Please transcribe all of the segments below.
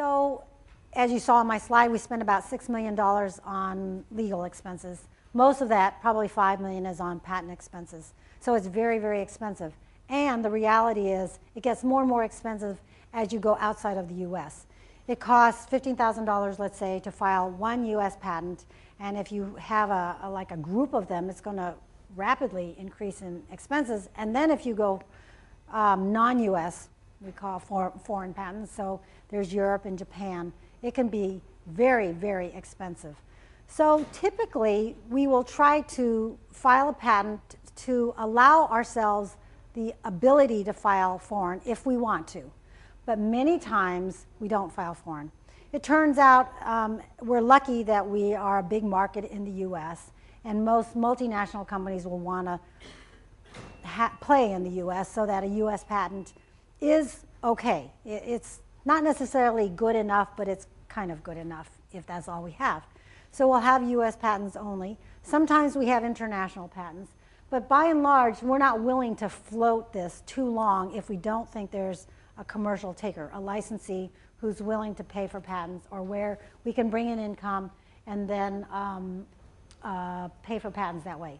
So, as you saw on my slide, we spent about $6 million on legal expenses. Most of that, probably $5 million, is on patent expenses. So it's very, very expensive. And the reality is it gets more and more expensive as you go outside of the US. It costs $15,000, let's say, to file one US patent. And if you have like a group of them, it's going to rapidly increase in expenses. And then if you go non-US, we call foreign patents, so there's Europe and Japan, it can be very, very expensive. So typically, we will try to file a patent to allow ourselves the ability to file foreign if we want to. But many times, we don't file foreign. It turns out we're lucky that we are a big market in the US, and most multinational companies will want to play in the US so that a US patent is okay. It's not necessarily good enough, but it's kind of good enough if that's all we have. So we'll have US patents only. Sometimes we have international patents. But by and large, we're not willing to float this too long if we don't think there's a commercial taker, a licensee who's willing to pay for patents, or where we can bring in income and then pay for patents that way.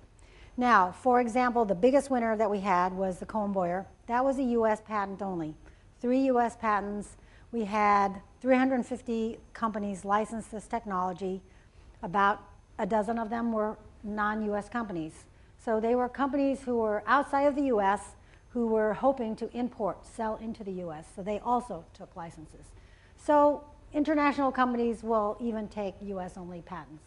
Now, for example, the biggest winner that we had was the Cohen-Boyer. That was a US patent only. 3 US patents. We had 350 companies license this technology. About a dozen of them were non-US companies. So they were companies who were outside of the US who were hoping to import, sell into the US. So they also took licenses. So international companies will even take US-only patents.